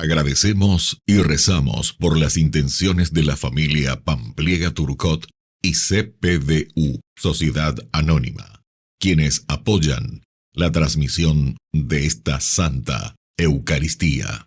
Agradecemos y rezamos por las intenciones de la familia Pampliega Turcot y CPDU, Sociedad Anónima, quienes apoyan la transmisión de esta Santa Eucaristía.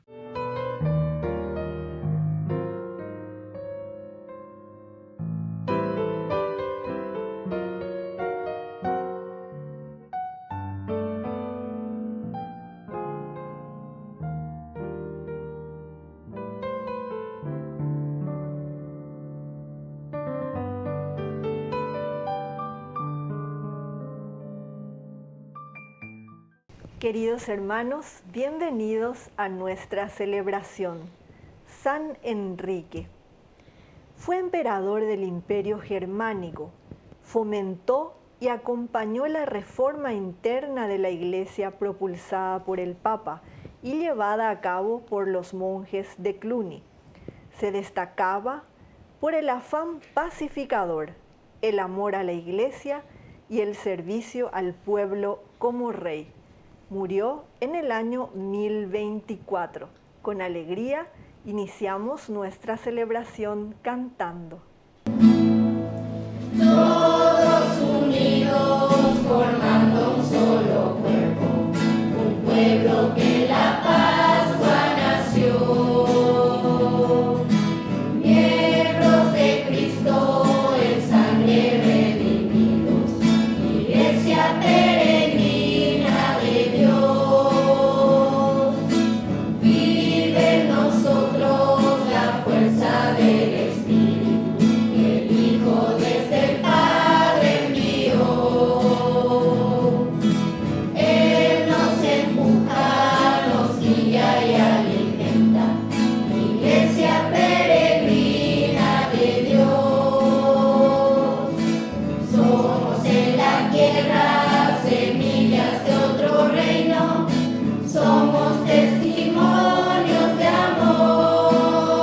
Queridos hermanos, bienvenidos a nuestra celebración. San Enrique fue emperador del Imperio Germánico, fomentó y acompañó la reforma interna de la Iglesia propulsada por el Papa y llevada a cabo por los monjes de Cluny. Se destacaba por el afán pacificador, el amor a la Iglesia y el servicio al pueblo como rey. Murió en el año 1024. Con alegría iniciamos nuestra celebración cantando. Todos unidos formando un solo cuerpo, un pueblo que en la Pascua nació. Miembros de Cristo en sangre redimidos, Iglesia peregrina de Dios. Vive en nosotros la fuerza del Espíritu, el Hijo desde el Padre envió. Él nos empuja, nos guía y alimenta, Iglesia peregrina de Dios. Somos en la tierra semillas de otro reino, somos testimonios de amor.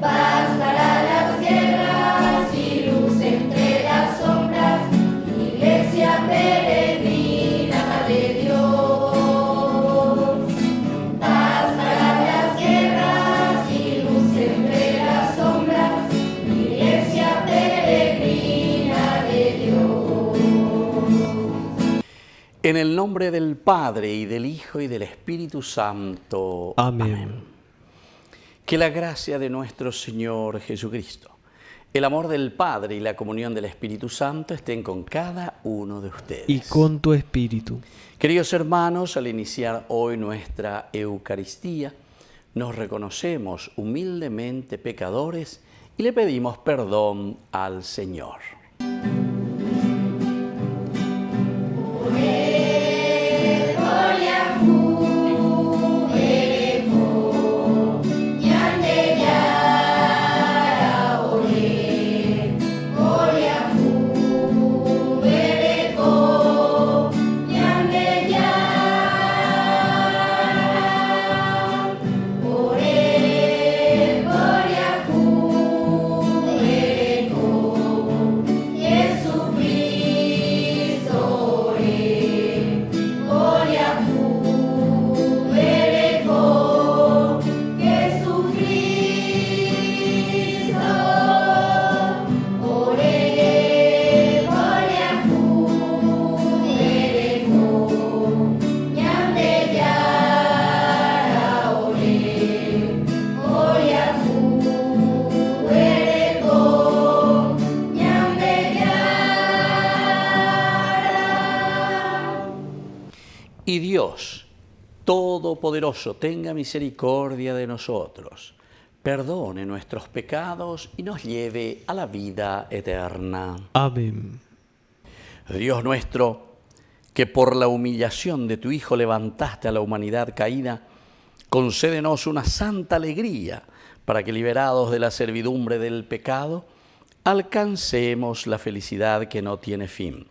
Paz para las guerras y luz entre las sombras, Iglesia peregrina de Dios. Paz para las guerras y luz entre las sombras, Iglesia peregrina de Dios. En el nombre del Padre, y del Hijo, y del Espíritu Santo. Amén. Que la gracia de nuestro Señor Jesucristo, el amor del Padre y la comunión del Espíritu Santo estén con cada uno de ustedes. Y con tu espíritu. Queridos hermanos, al iniciar hoy nuestra Eucaristía, nos reconocemos humildemente pecadores y le pedimos perdón al Señor. Y Dios Todopoderoso tenga misericordia de nosotros, perdone nuestros pecados y nos lleve a la vida eterna. Amén. Dios nuestro, que por la humillación de tu Hijo levantaste a la humanidad caída, concédenos una santa alegría para que, liberados de la servidumbre del pecado, alcancemos la felicidad que no tiene fin.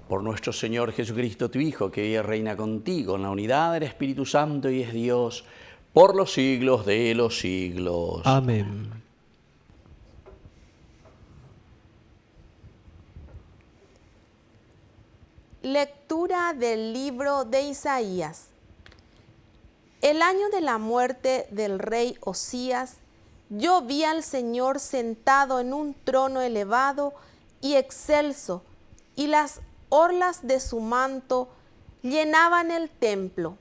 Por nuestro Señor Jesucristo, tu Hijo, que vive y reina contigo en la unidad del Espíritu Santo y es Dios por los siglos de los siglos. Amén. Lectura del libro de Isaías. el año de la muerte del rey Osías, yo vi al Señor sentado en un trono elevado y excelso, y las orlas de su manto llenaban el templo.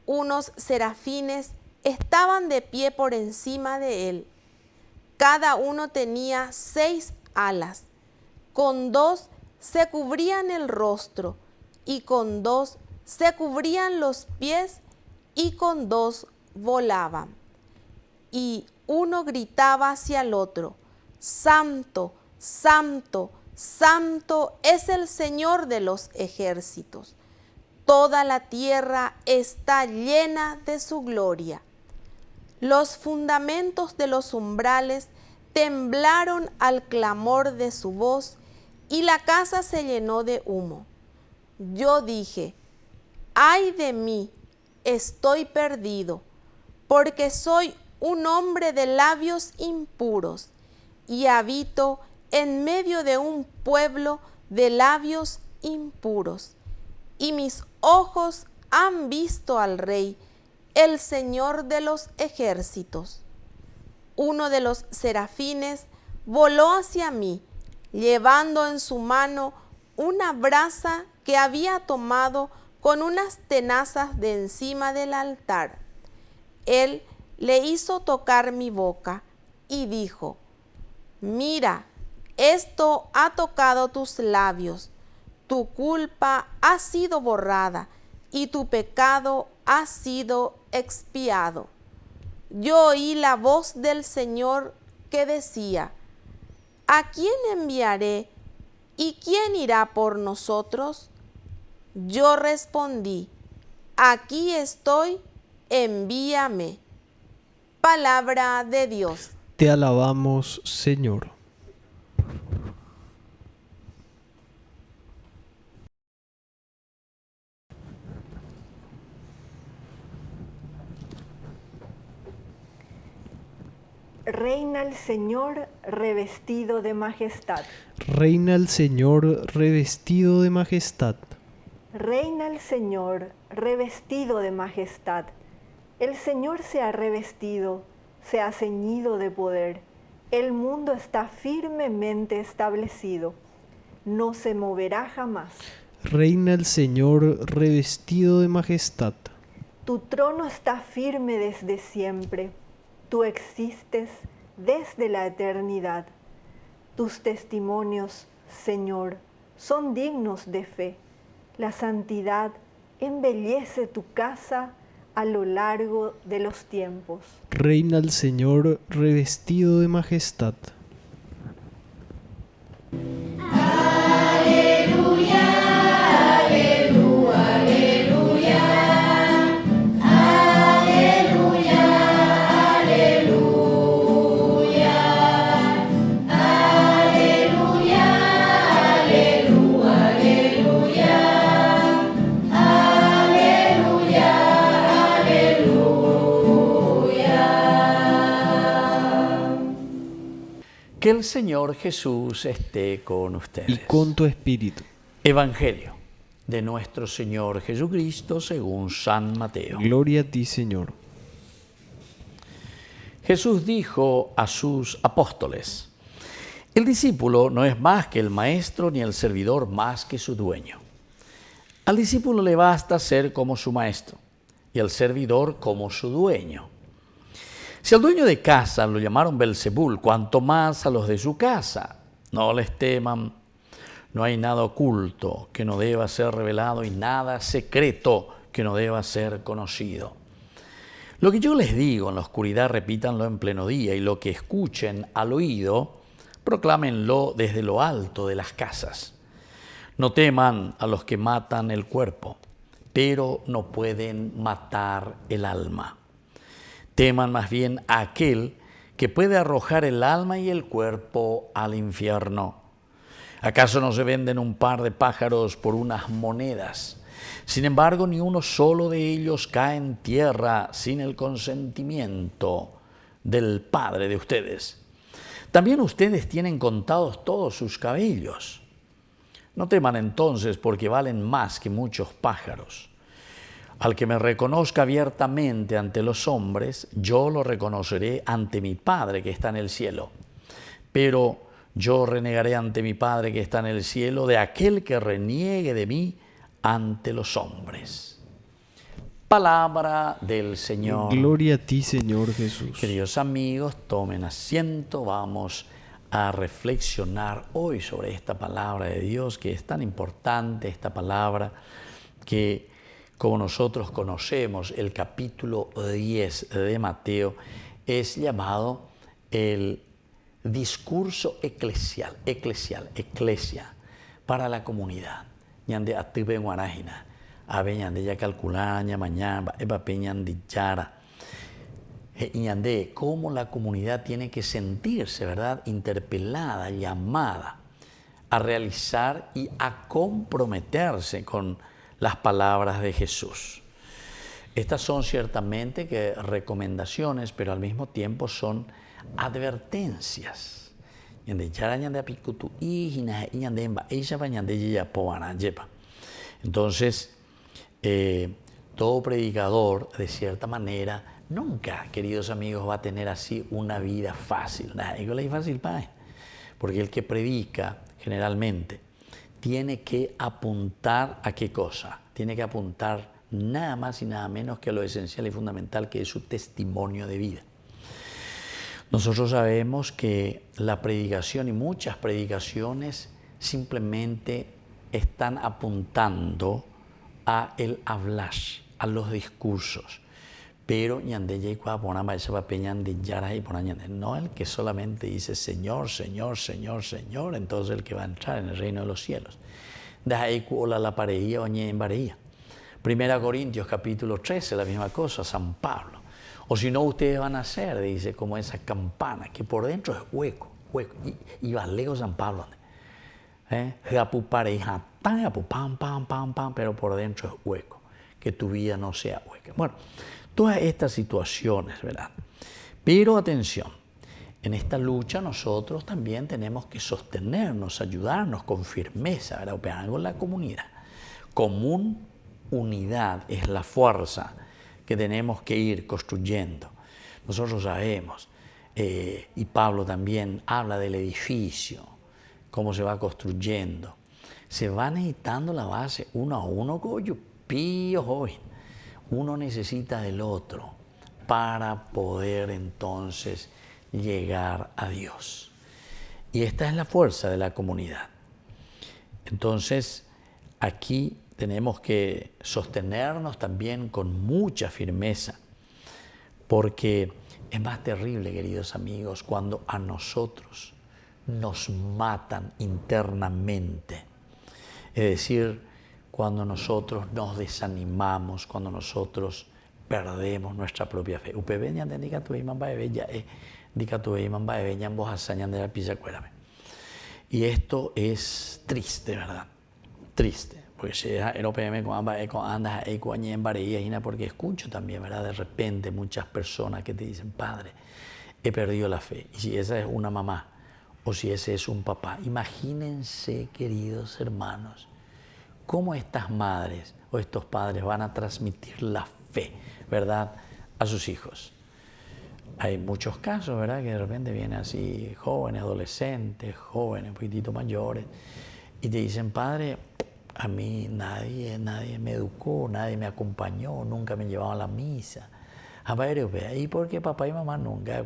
Unos serafines estaban de pie por encima de él. Cada uno tenía 6 alas. Con 2 se cubrían el rostro, y con 2 se cubrían los pies, y con 2 volaban. Y uno gritaba hacia el otro: Santo, Santo, Santo es el Señor de los ejércitos. Toda la tierra está llena de su gloria. Los fundamentos de los umbrales temblaron al clamor de su voz, y la casa se llenó de humo. Yo dije: ¡ay de mí! Estoy perdido, porque soy un hombre de labios impuros, y habito en medio de un pueblo de labios impuros. Y mis ojos han visto al Rey, el Señor de los ejércitos. Uno de los serafines voló hacia mí, llevando en su mano una brasa que había tomado con unas tenazas de encima del altar. Él le hizo tocar mi boca y dijo: mira, esto ha tocado tus labios, tu culpa ha sido borrada y tu pecado ha sido expiado. Yo oí la voz del Señor que decía: ¿a quién enviaré y quién irá por nosotros? Yo respondí: aquí estoy, envíame. Palabra de Dios. Te alabamos, Señor. Reina el Señor revestido de majestad. Reina el Señor revestido de majestad. Reina el Señor revestido de majestad. El Señor se ha revestido, se ha ceñido de poder. El mundo está firmemente establecido, no se moverá jamás. Reina el Señor revestido de majestad. Tu trono está firme desde siempre. Tú existes desde la eternidad. Tus testimonios, Señor, son dignos de fe. La santidad embellece tu casa a lo largo de los tiempos. Reina el Señor revestido de majestad. Que el Señor Jesús esté con ustedes. Y con tu espíritu. Evangelio de nuestro Señor Jesucristo según San Mateo. Gloria a ti, Señor. Jesús dijo a sus apóstoles: el discípulo no es más que el maestro, ni el servidor más que su dueño. Al discípulo le basta ser como su maestro, y al servidor como su dueño. Si al dueño de casa lo llamaron Belzebul, cuanto más a los de su casa. No les teman, no hay nada oculto que no deba ser revelado y nada secreto que no deba ser conocido. Lo que yo les digo en la oscuridad, repítanlo en pleno día, y lo que escuchen al oído, proclámenlo desde lo alto de las casas. No teman a los que matan el cuerpo, pero no pueden matar el alma. Teman más bien a aquel que puede arrojar el alma y el cuerpo al infierno. ¿Acaso no se venden un par de pájaros por unas monedas? Sin embargo, ni uno solo de ellos cae en tierra sin el consentimiento del Padre de ustedes. También ustedes tienen contados todos sus cabellos. No teman entonces, porque valen más que muchos pájaros. Al que me reconozca abiertamente ante los hombres, yo lo reconoceré ante mi Padre que está en el cielo. Pero yo renegaré ante mi Padre que está en el cielo de aquel que reniegue de mí ante los hombres. Palabra del Señor. Gloria a ti, Señor Jesús. Queridos amigos, tomen asiento. Vamos a reflexionar hoy sobre esta palabra de Dios que es tan importante, esta palabra que, como nosotros conocemos, el capítulo 10 de Mateo es llamado el discurso eclesia, para la comunidad. Ñande atibe guarajina, abe ñande ya calcular, ña mañana, eba peñande yara. Ñande, cómo la comunidad tiene que sentirse, ¿verdad?, interpelada, llamada a realizar y a comprometerse con las palabras de Jesús. Estas son ciertamente que recomendaciones, pero al mismo tiempo son advertencias. Entonces, todo predicador, de cierta manera, nunca, queridos amigos, va a tener así una vida fácil. Porque el que predica, generalmente, tiene que apuntar a qué cosa. Tiene que apuntar nada más y nada menos que a lo esencial y fundamental, que es su testimonio de vida. Nosotros sabemos que la predicación y muchas predicaciones simplemente están apuntando a el hablar, a los discursos. Pero no el que solamente dice Señor, Señor, Señor, Señor, entonces el que va a entrar en el reino de los cielos. Primera Corintios capítulo 13, la misma cosa, San Pablo. O si no, ustedes van a ser, dice, como esa campana, que por dentro es hueco. Y va lejos San Pablo. Pero por dentro es hueco. Que tu vida no sea hueca. Bueno, todas estas situaciones, ¿verdad? Pero atención, en esta lucha nosotros también tenemos que sostenernos, ayudarnos con firmeza, ¿verdad? Operar con la comunidad. Común unidad es la fuerza que tenemos que ir construyendo. Nosotros sabemos, y Pablo también habla del edificio, cómo se va construyendo. Se va necesitando la base uno a uno, hoy. Uno necesita del otro para poder entonces llegar a Dios. Y esta es la fuerza de la comunidad. Entonces, aquí tenemos que sostenernos también con mucha firmeza, porque es más terrible, queridos amigos, cuando a nosotros nos matan internamente. Es decir, cuando nosotros nos desanimamos, cuando nosotros perdemos nuestra propia fe. Y esto es triste, ¿verdad? Triste. Porque porque escucho también, ¿verdad? De repente muchas personas que te dicen, Padre, he perdido la fe. Y si esa es una mamá o si ese es un papá, imagínense, queridos hermanos, cómo estas madres o estos padres van a transmitir la fe, ¿verdad?, a sus hijos. Hay muchos casos, ¿verdad?, que de repente vienen así jóvenes, adolescentes, jóvenes, un poquitito mayores, y te dicen, Padre, a mí nadie me educó, nadie me acompañó, nunca me llevaban a la misa. ¿Y por qué papá y mamá nunca?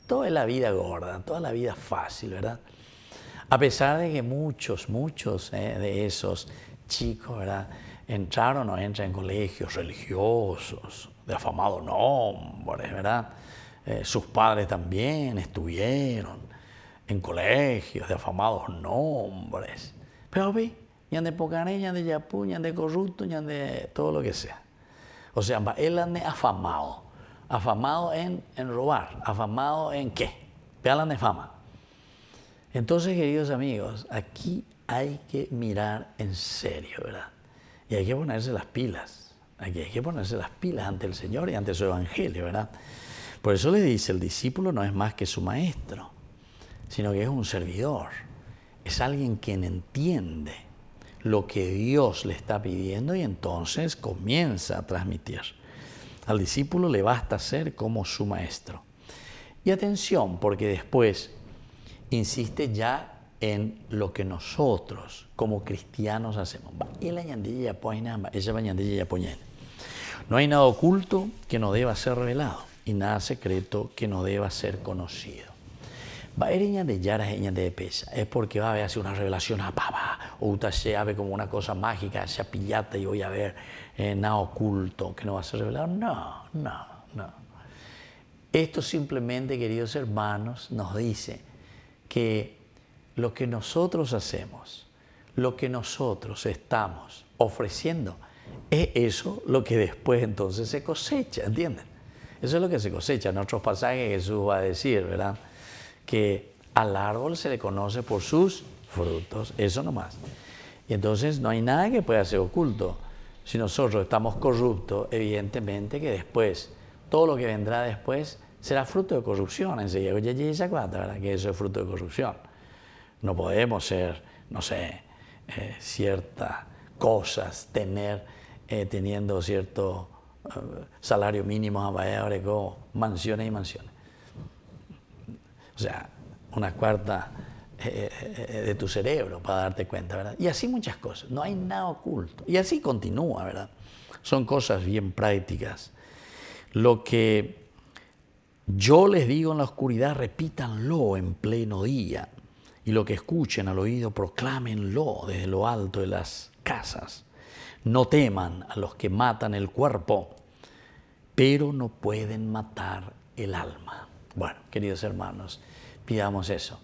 Toda la vida gorda, toda la vida fácil, ¿verdad? A pesar de que muchos de esos chicos, ¿verdad?, entraron o entran en colegios religiosos, de afamado nombre, ¿verdad? Sus padres también estuvieron en colegios de afamados nombres. Pero ve, ñan de Pocané, ñan de Yapú, ñan de corrupto, ñan de todo lo que sea. O sea, él ande afamado. Afamado en robar. Afamado en qué. Vean de fama. Entonces, queridos amigos, aquí hay que mirar en serio, ¿verdad? Y hay que ponerse las pilas. Aquí hay que ponerse las pilas ante el Señor y ante su evangelio, ¿verdad? Por eso le dice, el discípulo no es más que su maestro, sino que es un servidor, es alguien quien entiende lo que Dios le está pidiendo y entonces comienza a transmitir. Al discípulo le basta ser como su maestro. Y atención, porque después insiste ya en lo que nosotros como cristianos hacemos. No hay nada oculto que no deba ser revelado y nada secreto que no deba ser conocido. Es porque va a haber así una revelación a papa, o usted se ve como una cosa mágica, se pillata y voy a ver nada oculto que no va a ser revelado. No. Esto simplemente, queridos hermanos, nos dice que lo que nosotros hacemos, lo que nosotros estamos ofreciendo, es eso lo que después entonces se cosecha, ¿entienden? Eso es lo que se cosecha. En otros pasajes Jesús va a decir, ¿verdad?, que al árbol se le conoce por sus frutos, eso nomás. Y entonces no hay nada que pueda ser oculto. Si nosotros estamos corruptos, evidentemente que después, todo lo que vendrá después será fruto de corrupción. Enseguida, ¿verdad?, que eso es fruto de corrupción. No podemos ser, no sé, ciertas cosas, teniendo cierto salario mínimo como mansiones y mansiones. O sea, una cuarta de tu cerebro para darte cuenta, ¿verdad? Y así muchas cosas, no hay nada oculto. Y así continúa, ¿verdad? Son cosas bien prácticas. Lo que yo les digo en la oscuridad, repítanlo en pleno día. Y lo que escuchen al oído, proclámenlo desde lo alto de las casas. No teman a los que matan el cuerpo, pero no pueden matar el alma. Bueno, queridos hermanos, pidamos eso,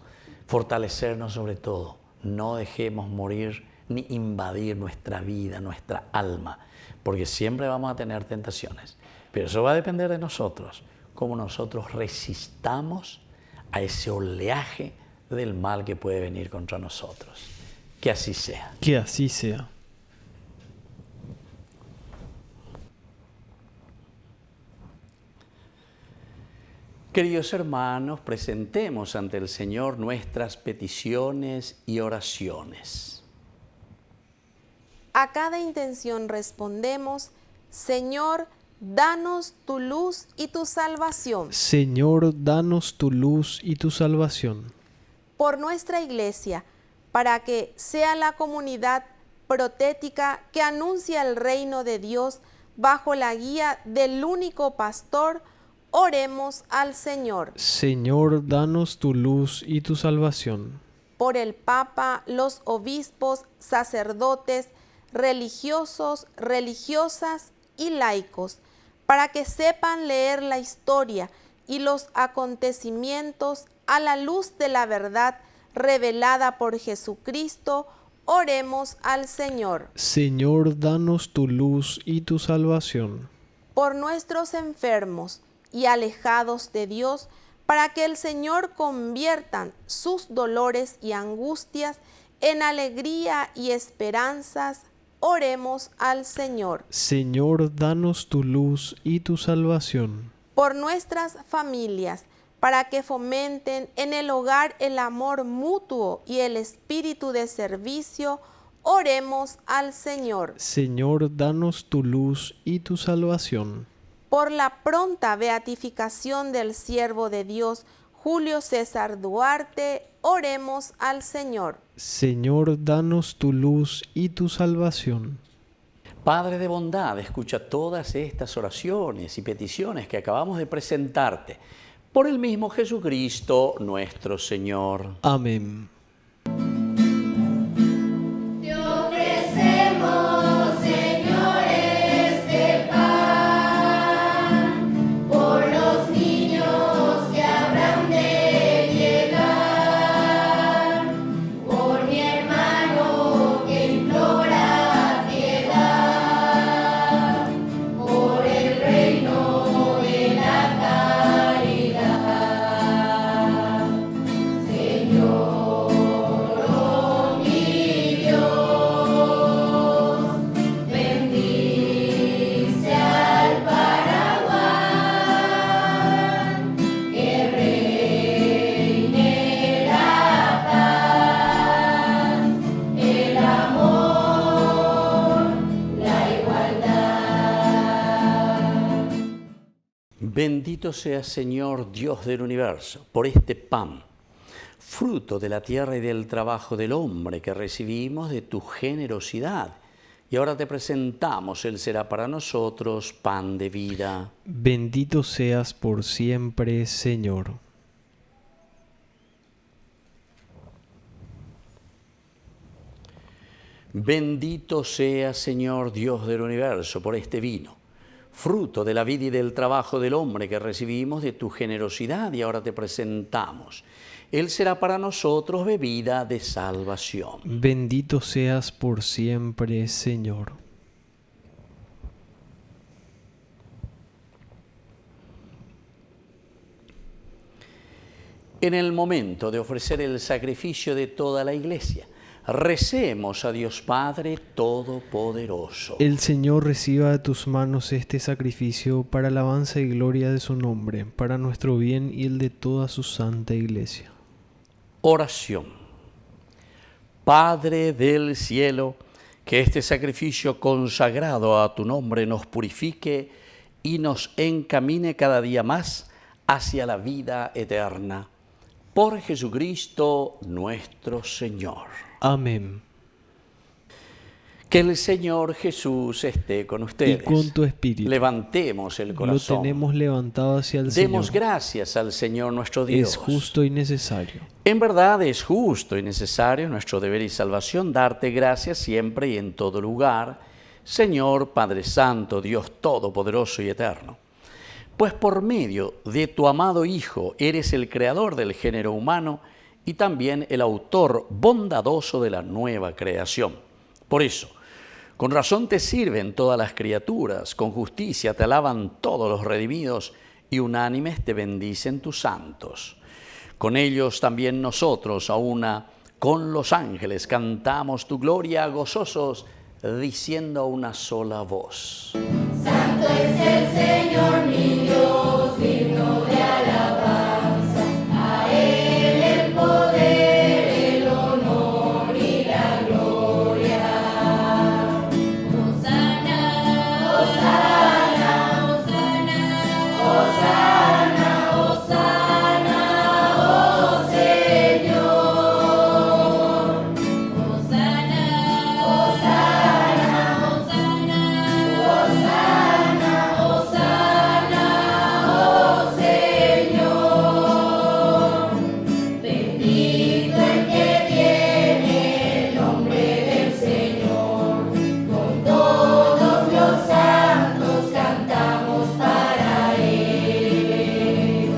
fortalecernos sobre todo, no dejemos morir ni invadir nuestra vida, nuestra alma, porque siempre vamos a tener tentaciones, pero eso va a depender de nosotros, cómo nosotros resistamos a ese oleaje del mal que puede venir contra nosotros. Que así sea. Que así sea. Queridos hermanos, presentemos ante el Señor nuestras peticiones y oraciones. A cada intención respondemos, Señor, danos tu luz y tu salvación. Señor, danos tu luz y tu salvación. Por nuestra Iglesia, para que sea la comunidad protética que anuncia el reino de Dios bajo la guía del único pastor, oremos al Señor. Señor, danos tu luz y tu salvación. Por el Papa, los obispos, sacerdotes, religiosos, religiosas y laicos, para que sepan leer la historia y los acontecimientos a la luz de la verdad revelada por Jesucristo, oremos al Señor. Señor, danos tu luz y tu salvación. Por nuestros enfermos y alejados de Dios, para que el Señor conviertan sus dolores y angustias en alegría y esperanzas, oremos al Señor. Señor, danos tu luz y tu salvación. Por nuestras familias, para que fomenten en el hogar el amor mutuo y el espíritu de servicio, oremos al Señor. Señor, danos tu luz y tu salvación. Por la pronta beatificación del siervo de Dios, Julio César Duarte, oremos al Señor. Señor, danos tu luz y tu salvación. Padre de bondad, escucha todas estas oraciones y peticiones que acabamos de presentarte. Por el mismo Jesucristo, nuestro Señor. Amén. Te ofrecemos, Señor, este pan, por los niños que habrán de llegar, por mi hermano que implora piedad, por el reino de la caridad. Señor, Bendito seas, Señor, Dios del universo, por este pan, fruto de la tierra y del trabajo del hombre que recibimos de tu generosidad. Y ahora te presentamos, Él será para nosotros pan de vida. Bendito seas por siempre, Señor. Bendito seas, Señor, Dios del universo, por este vino, fruto de la vida y del trabajo del hombre que recibimos de tu generosidad, y ahora te presentamos. Él será para nosotros bebida de salvación. Bendito seas por siempre, Señor. En el momento de ofrecer el sacrificio de toda la Iglesia, recemos a Dios Padre Todopoderoso. El Señor reciba de tus manos este sacrificio para alabanza y gloria de su nombre, para nuestro bien y el de toda su santa Iglesia. Oración. Padre del cielo, que este sacrificio consagrado a tu nombre nos purifique y nos encamine cada día más hacia la vida eterna. Por Jesucristo nuestro Señor. Amén. Que el Señor Jesús esté con ustedes. Y con tu espíritu. Levantemos el corazón. Lo tenemos levantado hacia el Demos Señor. gracias al Señor nuestro Dios. Es justo y necesario. En verdad es justo y necesario, nuestro deber y salvación, darte gracias siempre y en todo lugar, Señor Padre Santo, Dios Todopoderoso y Eterno. Pues por medio de tu amado Hijo eres el creador del género humano y también el autor bondadoso de la nueva creación. Por eso, con razón te sirven todas las criaturas, con justicia te alaban todos los redimidos y unánimes te bendicen tus santos. Con ellos también nosotros, a una, con los ángeles, cantamos tu gloria gozosos, diciendo a una sola voz. Santo es el Señor mi Dios, digno de alabanza. A Él el poder, el honor y la gloria. Hosana, Hosana, Hosana, Hosana, Hosana, oh Señor. Hosana, Hosana, Hosana, Hosana, Hosana, oh Señor. Bendito el que viene el nombre del Señor. Con todos los santos cantamos para Él.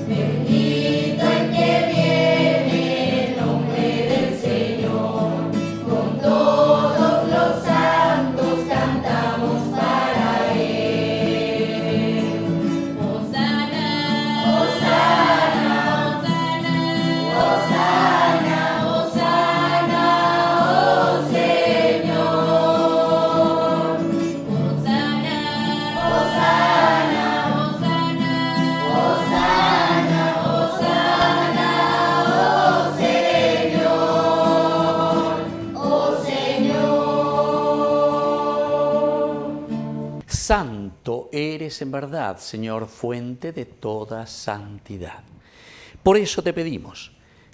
Bendito el que viene el nombre del Señor. Con todos los santos cantamos para Él. Hosana, Hosana, Hosana, Hosana, Hosana, oh Señor. Hosana, Hosana, Hosana, Hosana, Hosana, oh Señor, oh Señor. Santo eres en verdad, Señor, fuente de toda santidad. Por eso te pedimos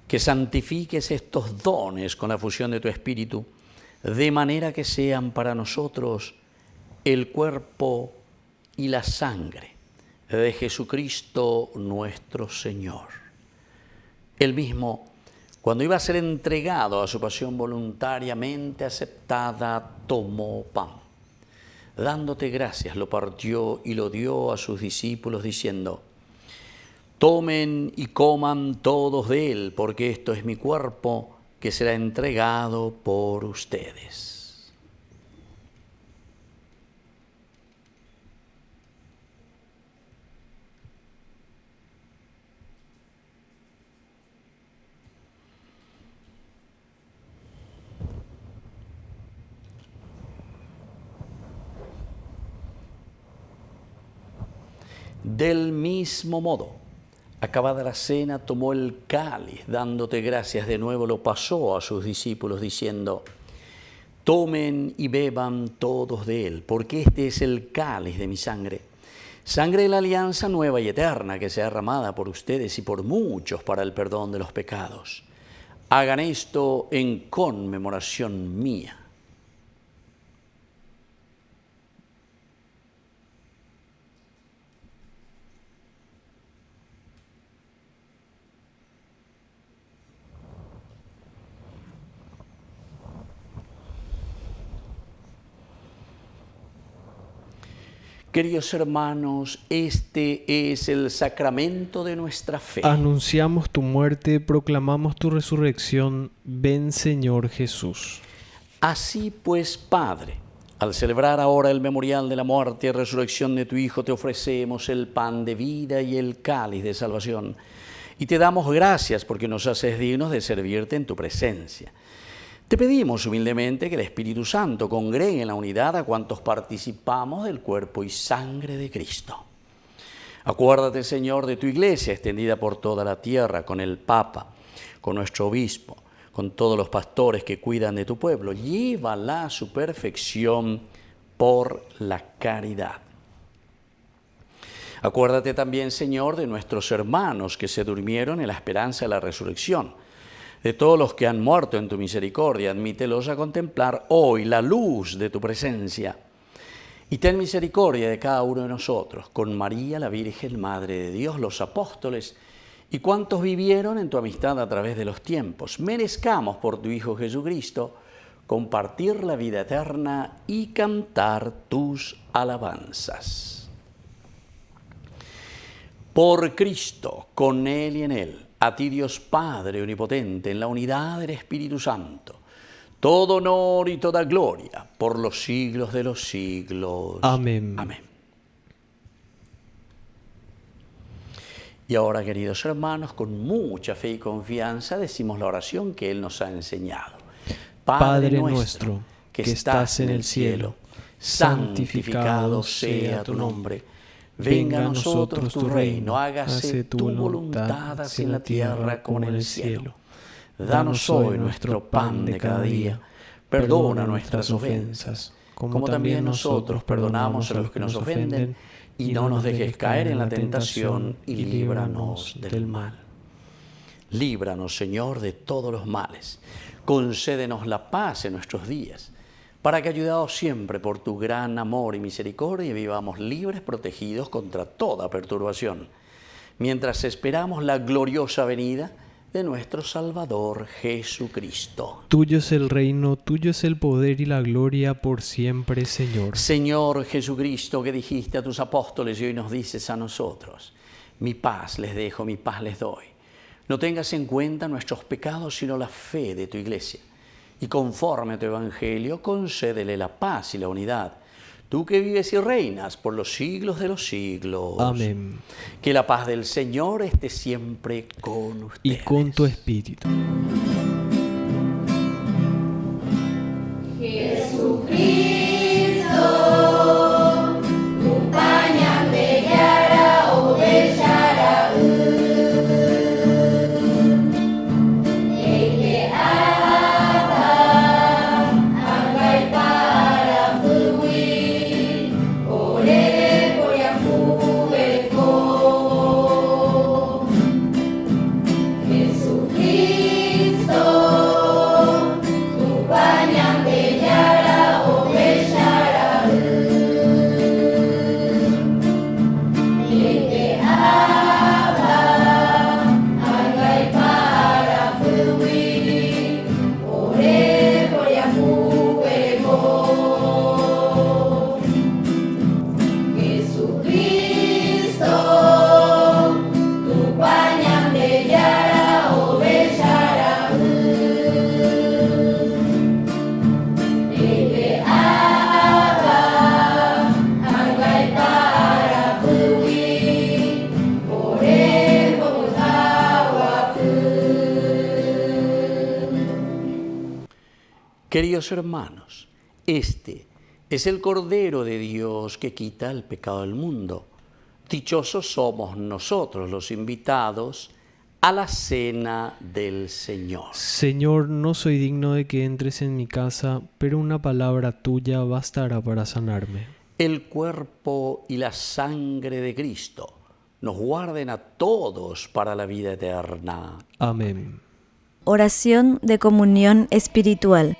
que santifiques estos dones con la fusión de tu Espíritu, de manera que sean para nosotros el cuerpo y la sangre de Jesucristo nuestro Señor. Él mismo, cuando iba a ser entregado a su pasión voluntariamente aceptada, tomó pan. Dándote gracias, lo partió y lo dio a sus discípulos, diciendo: tomen y coman todos de él, porque esto es mi cuerpo que será entregado por ustedes. Del mismo modo, acabada la cena, tomó el cáliz, dándote gracias de nuevo, lo pasó a sus discípulos, diciendo: tomen y beban todos de él, porque este es el cáliz de mi sangre, Sangre de la alianza nueva y eterna que sea derramada por ustedes y por muchos para el perdón de los pecados. Hagan esto en conmemoración mía. Queridos hermanos, este es el sacramento de nuestra fe. Anunciamos tu muerte, proclamamos tu resurrección. Ven, Señor Jesús. Así pues, Padre, al celebrar ahora el memorial de la muerte y resurrección de tu Hijo, te ofrecemos el pan de vida y el cáliz de salvación. Y te damos gracias porque nos haces dignos de servirte en tu presencia. Te pedimos humildemente que el Espíritu Santo congregue en la unidad a cuantos participamos del cuerpo y sangre de Cristo. Acuérdate, Señor, de tu iglesia extendida por toda la tierra, con el Papa, con nuestro obispo, con todos los pastores que cuidan de tu pueblo. Llévala a su perfección por la caridad. Acuérdate también, Señor, de nuestros hermanos que se durmieron en la esperanza de la resurrección. De todos los que han muerto en tu misericordia, admítelos a contemplar hoy la luz de tu presencia. Y ten misericordia de cada uno de nosotros, con María, la Virgen, Madre de Dios, los apóstoles, y cuantos vivieron en tu amistad a través de los tiempos. Merezcamos por tu Hijo Jesucristo compartir la vida eterna y cantar tus alabanzas. Por Cristo, con Él y en Él, a ti Dios Padre Omnipotente, en la unidad del Espíritu Santo, todo honor y toda gloria por los siglos de los siglos. Amén. Amén. Y ahora, queridos hermanos, con mucha fe y confianza decimos la oración que Él nos ha enseñado. Padre nuestro, que estás en el cielo, santificado sea tu nombre. Venga a nosotros tu reino, hágase tu voluntad, así en la tierra como en el cielo. Danos hoy nuestro pan de cada día. Perdona nuestras ofensas, como también nosotros perdonamos a los que nos ofenden, y no nos dejes caer en la tentación, y líbranos del mal. Líbranos, Señor, de todos los males. Concédenos la paz en nuestros días, para que, ayudados siempre por tu gran amor y misericordia, vivamos libres, protegidos contra toda perturbación, mientras esperamos la gloriosa venida de nuestro Salvador Jesucristo. Tuyo es el reino, tuyo es el poder y la gloria por siempre, Señor. Señor Jesucristo, que dijiste a tus apóstoles y hoy nos dices a nosotros: mi paz les dejo, mi paz les doy. No tengas en cuenta nuestros pecados, sino la fe de tu iglesia. Y conforme a tu evangelio, concédele la paz y la unidad. Tú que vives y reinas por los siglos de los siglos. Amén. Que la paz del Señor esté siempre con ustedes. Y con tu espíritu. Jesucristo, tu pañal de yara o de yara. Queridos hermanos, este es el Cordero de Dios que quita el pecado del mundo. Dichosos somos nosotros los invitados a la cena del Señor. Señor, no soy digno de que entres en mi casa, pero una palabra tuya bastará para sanarme. el cuerpo y la sangre de Cristo nos guarden a todos para la vida eterna. Amén. Oración de comunión espiritual.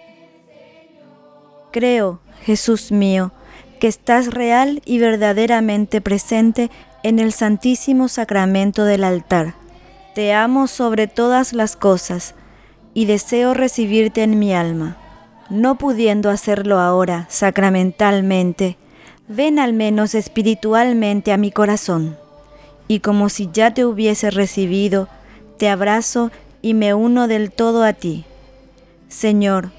Creo, Jesús mío, que estás real y verdaderamente presente en el Santísimo Sacramento del altar. Te amo sobre todas las cosas y deseo recibirte en mi alma. No pudiendo hacerlo ahora sacramentalmente, ven al menos espiritualmente a mi corazón. Y como si ya te hubiese recibido, te abrazo y me uno del todo a ti. Señor,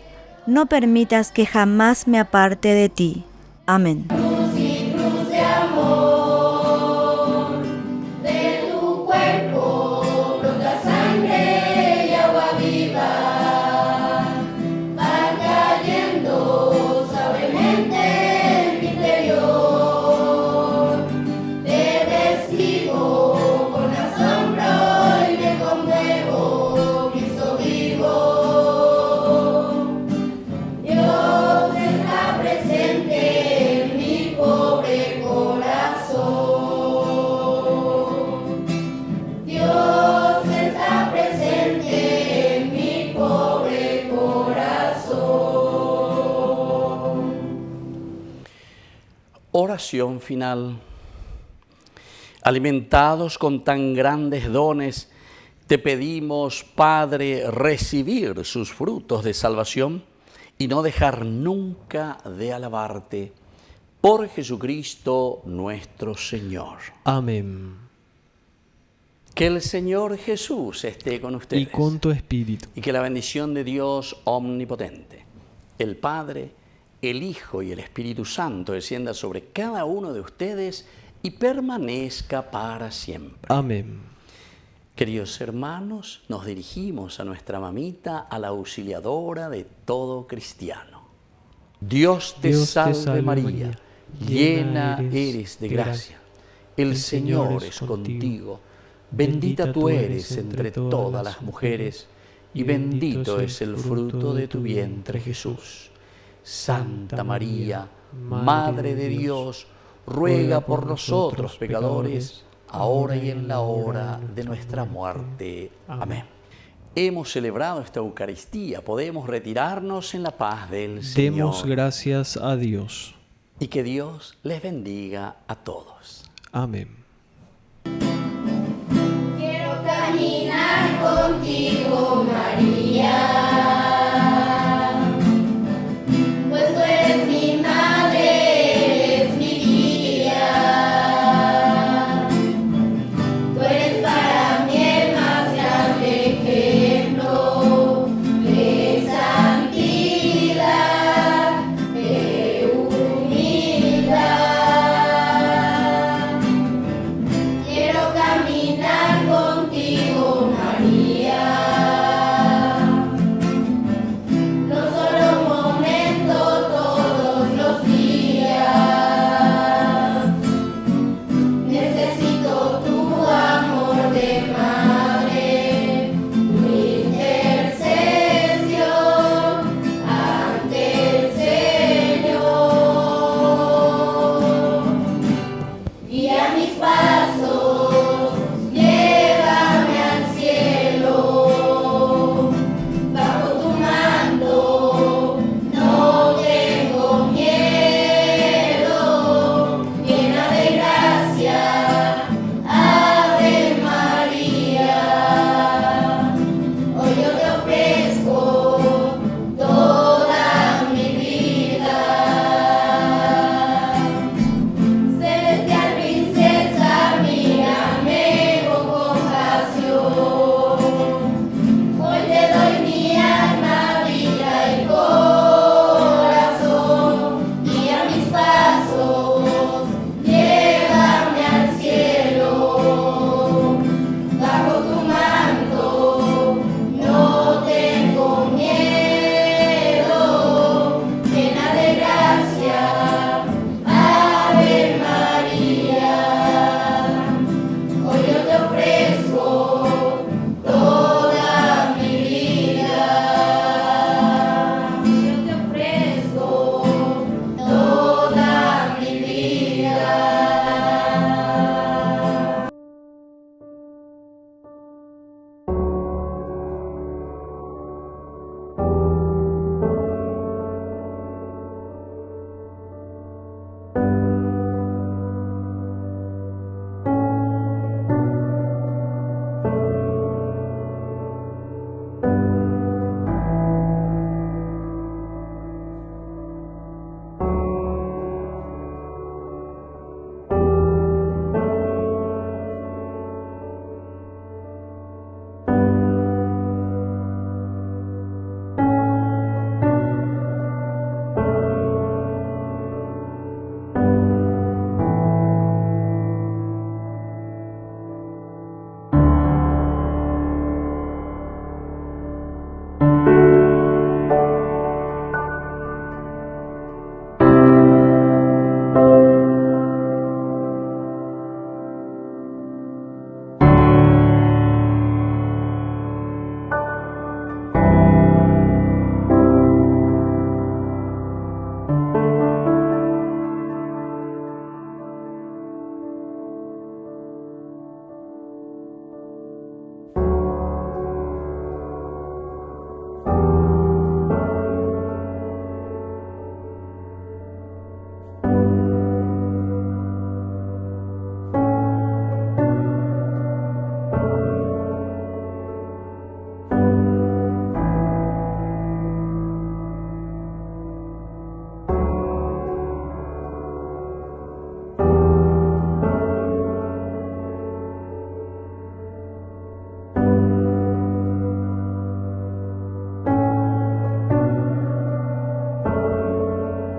no permitas que jamás me aparte de ti. Amén. Cruz y cruz de amor, de tu cuerpo brota sangre y agua viva, va cayendo suavemente en mi interior. Te recibo con asombro y me conmuevo, Cristo vivo. Dios está presente en mi pobre corazón. Dios está presente en mi pobre corazón. Oración final. Alimentados con tan grandes dones, te pedimos, Padre, recibir sus frutos de salvación y no dejar nunca de alabarte. Por Jesucristo nuestro Señor. Amén. Que el Señor Jesús esté con ustedes. Y con tu espíritu. Y que la bendición de Dios omnipotente, el Padre, el Hijo y el Espíritu Santo descienda sobre cada uno de ustedes y permanezca para siempre. Amén. Queridos hermanos, nos dirigimos a nuestra mamita, a la auxiliadora de todo cristiano. Dios te salve María, llena eres de gracia. El Señor es contigo. Bendita tú eres entre todas las mujeres, y bendito es el fruto de tu vientre, Jesús. Santa María, Madre de Dios, ruega por nosotros pecadores, ahora y en la hora de nuestra muerte. Amén. Hemos celebrado esta Eucaristía, podemos retirarnos en la paz del Señor. Demos gracias a Dios. Y que Dios les bendiga a todos. Amén.